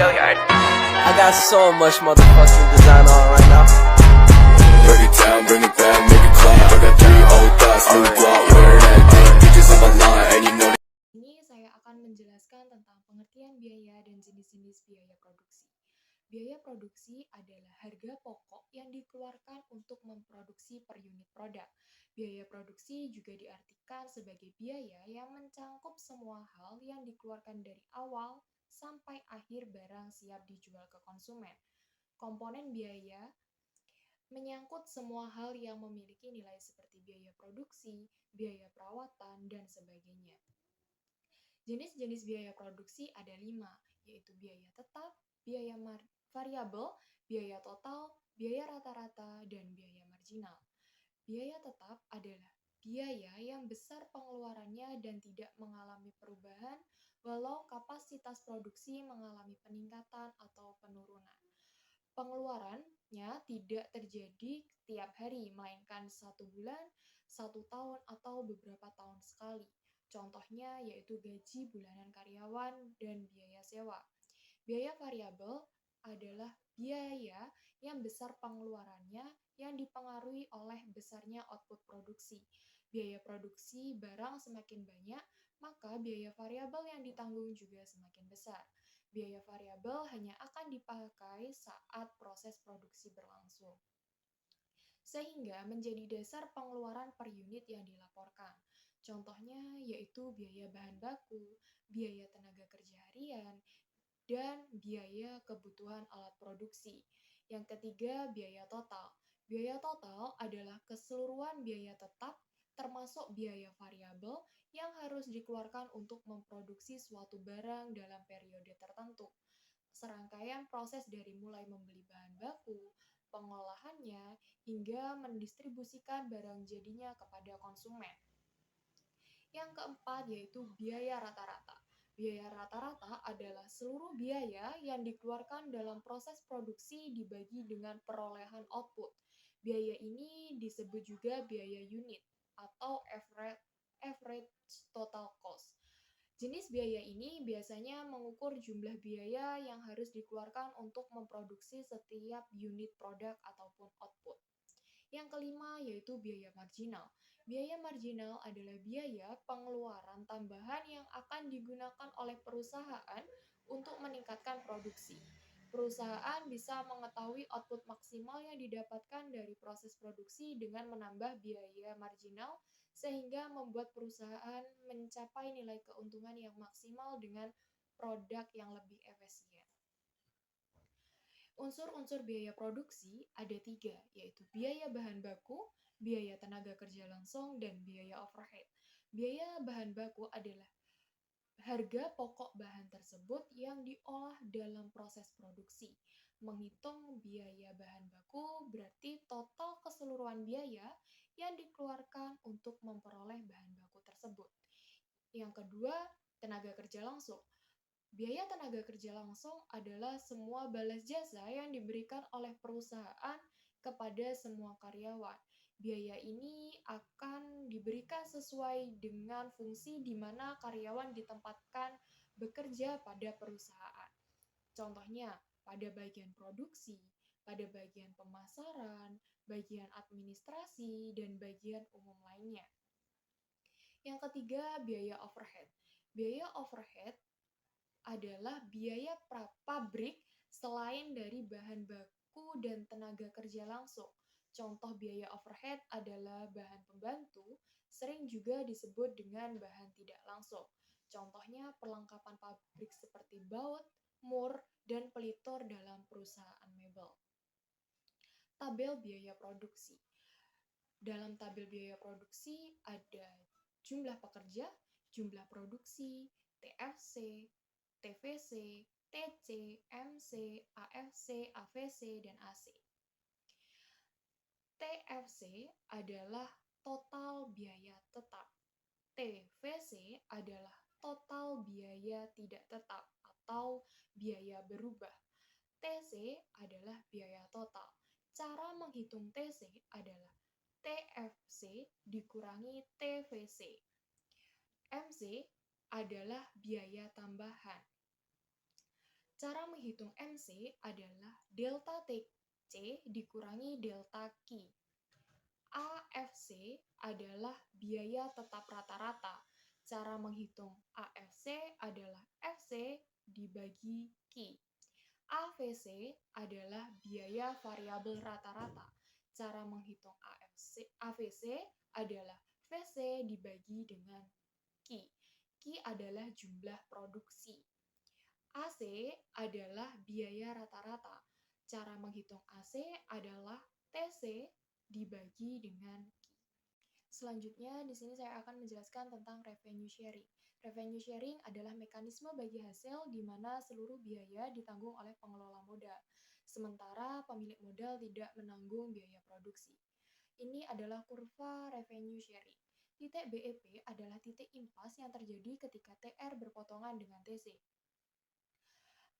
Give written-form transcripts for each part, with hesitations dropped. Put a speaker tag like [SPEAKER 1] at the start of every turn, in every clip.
[SPEAKER 1] I got so much motherfucking design on right now.
[SPEAKER 2] Break it down, bring it back, make it clap. I got 3 old thoughts, new block, where that thing. Bitches on my line, and you know.
[SPEAKER 3] Ini saya akan menjelaskan tentang pengertian biaya dan jenis-jenis biaya produksi. Biaya produksi adalah harga pokok yang dikeluarkan untuk memproduksi per unit produk. Biaya produksi juga diartikan sebagai biaya yang mencangkup semua hal yang dikeluarkan dari awal sampai akhir barang siap dijual ke konsumen. Komponen biaya menyangkut semua hal yang memiliki nilai seperti biaya produksi, biaya perawatan, dan sebagainya. Jenis-jenis biaya produksi ada 5, yaitu biaya tetap, biaya variabel, biaya total, biaya rata-rata, dan biaya marginal. Biaya tetap adalah biaya yang besar pengeluarannya dan tidak mengalami perubahan walau kapasitas produksi mengalami peningkatan atau penurunan. Pengeluarannya tidak terjadi tiap hari, melainkan 1 bulan, 1 tahun, atau beberapa tahun sekali. Contohnya yaitu gaji bulanan karyawan dan biaya sewa. Biaya variabel adalah biaya yang besar pengeluarannya yang dipengaruhi oleh besarnya output produksi. Biaya produksi barang semakin banyak, maka biaya variabel yang ditanggung juga semakin besar. Biaya variabel hanya akan dipakai saat proses produksi berlangsung, sehingga menjadi dasar pengeluaran per unit yang dilaporkan. Contohnya yaitu biaya bahan baku, biaya tenaga kerja harian, dan biaya kebutuhan alat produksi. Yang ketiga, biaya total. Biaya total adalah keseluruhan biaya tetap, termasuk biaya variabel, yang harus dikeluarkan untuk memproduksi suatu barang dalam periode tertentu. Serangkaian proses dari mulai membeli bahan baku, pengolahannya, hingga mendistribusikan barang jadinya kepada konsumen. Yang keempat yaitu biaya rata-rata. Biaya rata-rata adalah seluruh biaya yang dikeluarkan dalam proses produksi dibagi dengan perolehan output. Biaya ini disebut juga biaya unit atau average total cost. Jenis biaya ini biasanya mengukur jumlah biaya yang harus dikeluarkan untuk memproduksi setiap unit produk ataupun output. Yang kelima yaitu biaya marginal. Biaya marginal adalah biaya pengeluaran tambahan yang akan digunakan oleh perusahaan untuk meningkatkan produksi. Perusahaan bisa mengetahui output maksimal yang didapatkan dari proses produksi dengan menambah biaya marginal, sehingga membuat perusahaan mencapai nilai keuntungan yang maksimal dengan produk yang lebih efisien. Unsur-unsur biaya produksi ada 3, yaitu biaya bahan baku, biaya tenaga kerja langsung, dan biaya overhead. Biaya bahan baku adalah harga pokok bahan tersebut yang diolah dalam proses produksi. Menghitung biaya bahan baku berarti total keseluruhan biaya yang dikeluarkan untuk memperoleh bahan baku tersebut. Yang kedua, tenaga kerja langsung. Biaya tenaga kerja langsung adalah semua balas jasa yang diberikan oleh perusahaan kepada semua karyawan. Biaya ini akan diberikan sesuai dengan fungsi di mana karyawan ditempatkan bekerja pada perusahaan. Contohnya, pada bagian produksi, pada bagian pemasaran, bagian administrasi, dan bagian umum lainnya. Yang ketiga, biaya overhead. Biaya overhead adalah biaya pabrik selain dari bahan baku dan tenaga kerja langsung. Contoh biaya overhead adalah bahan pembantu, sering juga disebut dengan bahan tidak langsung. Contohnya perlengkapan pabrik seperti baut, mur, dan pelitur dalam perusahaan mebel. Tabel biaya produksi. Dalam tabel biaya produksi ada jumlah pekerja, jumlah produksi, TFC, TVC, TC, MC, AFC, AVC, dan AC. TFC adalah total biaya tetap. TVC adalah total biaya tidak tetap atau biaya berubah. TC adalah biaya total. Cara menghitung TC adalah TFC dikurangi TVC. MC adalah biaya tambahan. Cara menghitung MC adalah delta TC dikurangi delta Q. AFC adalah biaya tetap rata-rata. Cara menghitung AFC adalah FC dibagi Q. AVC adalah biaya variabel rata-rata. Cara menghitung AVC adalah VC dibagi dengan Q. Q adalah jumlah produksi. AC adalah biaya rata-rata. Cara menghitung AC adalah TC dibagi dengan Q. Selanjutnya, di sini saya akan menjelaskan tentang revenue sharing. Revenue sharing adalah mekanisme bagi hasil di mana seluruh biaya ditanggung oleh pengelola modal, sementara pemilik modal tidak menanggung biaya produksi. Ini adalah kurva revenue sharing. Titik BEP adalah titik impas yang terjadi ketika TR berpotongan dengan TC.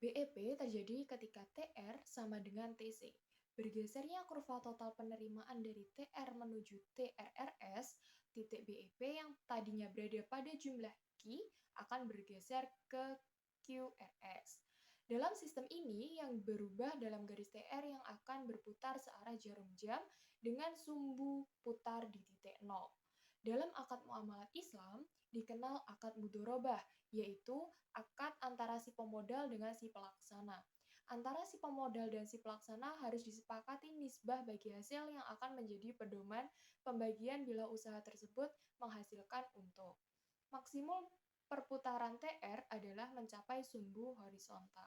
[SPEAKER 3] BEP terjadi ketika TR sama dengan TC. Bergesernya kurva total penerimaan dari TR menuju TRRS, titik BEP yang tadinya berada pada jumlah Q akan bergeser ke QRS. Dalam sistem ini, yang berubah dalam garis TR yang akan berputar searah jarum jam dengan sumbu putar di titik 0. Dalam akad muamalat Islam, dikenal akad mudorobah, yaitu akad antara si pemodal dengan si pelaksana. Antara si pemodal dan si pelaksana harus disepakati nisbah bagi hasil yang akan menjadi pedoman pembagian bila usaha tersebut menghasilkan untung. Maksimum perputaran TR adalah mencapai sumbu horizontal.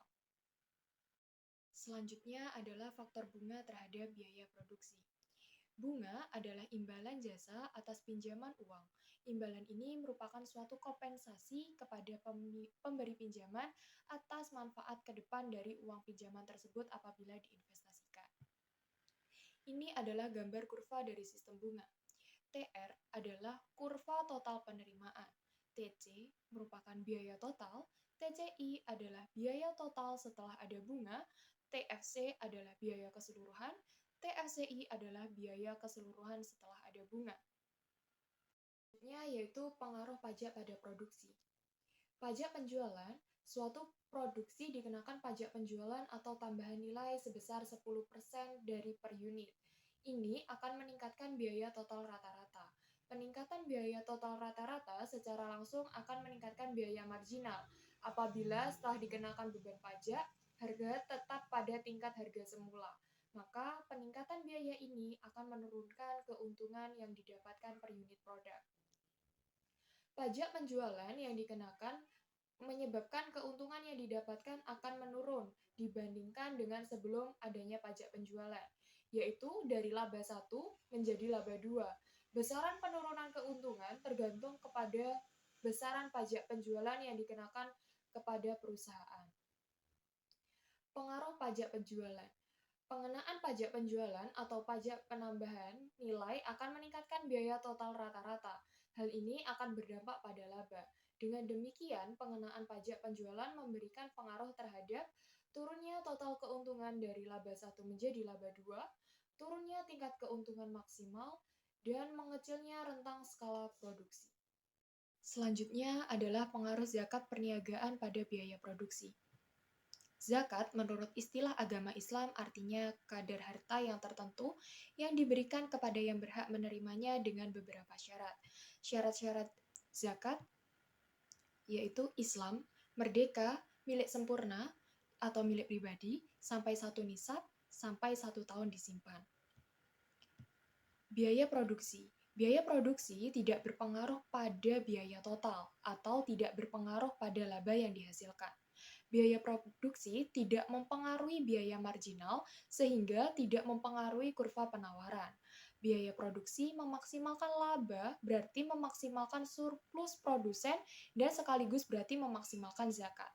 [SPEAKER 3] Selanjutnya adalah faktor bunga terhadap biaya produksi. Bunga adalah imbalan jasa atas pinjaman uang. Imbalan ini merupakan suatu kompensasi kepada pemberi pinjaman atas manfaat ke depan dari uang pinjaman tersebut apabila diinvestasikan. Ini adalah gambar kurva dari sistem bunga. TR adalah kurva total penerimaan. TC merupakan biaya total. TCI adalah biaya total setelah ada bunga. TFC adalah biaya keseluruhan. TFCI adalah biaya keseluruhan setelah ada bunga. Yaitu pengaruh pajak pada produksi. Pajak penjualan, suatu produksi dikenakan pajak penjualan atau tambahan nilai sebesar 10% dari per unit. Ini akan meningkatkan biaya total rata-rata. Peningkatan biaya total rata-rata secara langsung akan meningkatkan biaya marginal. Apabila setelah dikenakan beban pajak, harga tetap pada tingkat harga semula, maka peningkatan biaya ini akan menurunkan keuntungan yang didapatkan per unit produk. Pajak penjualan yang dikenakan menyebabkan keuntungan yang didapatkan akan menurun dibandingkan dengan sebelum adanya pajak penjualan, yaitu dari laba 1 menjadi laba 2. Besaran penurunan keuntungan tergantung kepada besaran pajak penjualan yang dikenakan kepada perusahaan. Pengaruh pajak penjualan. Pengenaan pajak penjualan atau pajak penambahan nilai akan meningkatkan biaya total rata-rata. Hal ini akan berdampak pada laba. Dengan demikian, pengenaan pajak penjualan memberikan pengaruh terhadap turunnya total keuntungan dari laba 1 menjadi laba 2, turunnya tingkat keuntungan maksimal, dan mengecilnya rentang skala produksi. Selanjutnya adalah pengaruh zakat perniagaan pada biaya produksi. Zakat menurut istilah agama Islam artinya kadar harta yang tertentu yang diberikan kepada yang berhak menerimanya dengan beberapa syarat. Syarat-syarat zakat yaitu Islam, merdeka, milik sempurna atau milik pribadi, sampai 1 nisab, sampai 1 tahun disimpan. Biaya produksi. Biaya produksi tidak berpengaruh pada biaya total atau tidak berpengaruh pada laba yang dihasilkan. Biaya produksi tidak mempengaruhi biaya marginal sehingga tidak mempengaruhi kurva penawaran. Biaya produksi memaksimalkan laba berarti memaksimalkan surplus produsen dan sekaligus berarti memaksimalkan zakat.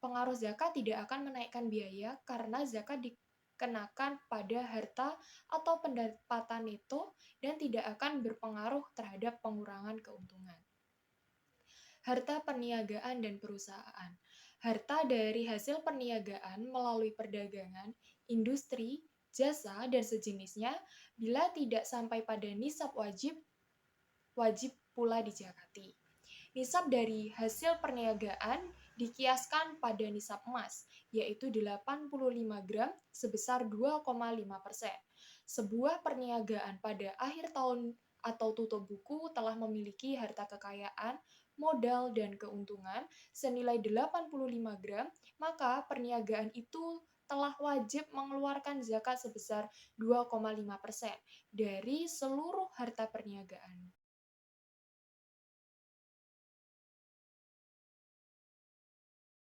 [SPEAKER 3] Pengaruh zakat tidak akan menaikkan biaya karena zakat dikenakan pada harta atau pendapatan neto dan tidak akan berpengaruh terhadap pengurangan keuntungan. Harta perniagaan dan perusahaan. Harta dari hasil perniagaan melalui perdagangan, industri, jasa, dan sejenisnya bila tidak sampai pada nisab wajib pula dizakati. Nisab dari hasil perniagaan dikiaskan pada nisab emas, yaitu 85 gram sebesar 2,5%. Sebuah perniagaan pada akhir tahun atau tutup buku telah memiliki harta kekayaan, modal, dan keuntungan senilai 85 gram, maka perniagaan itu telah wajib mengeluarkan zakat sebesar 2,5% dari seluruh harta perniagaan.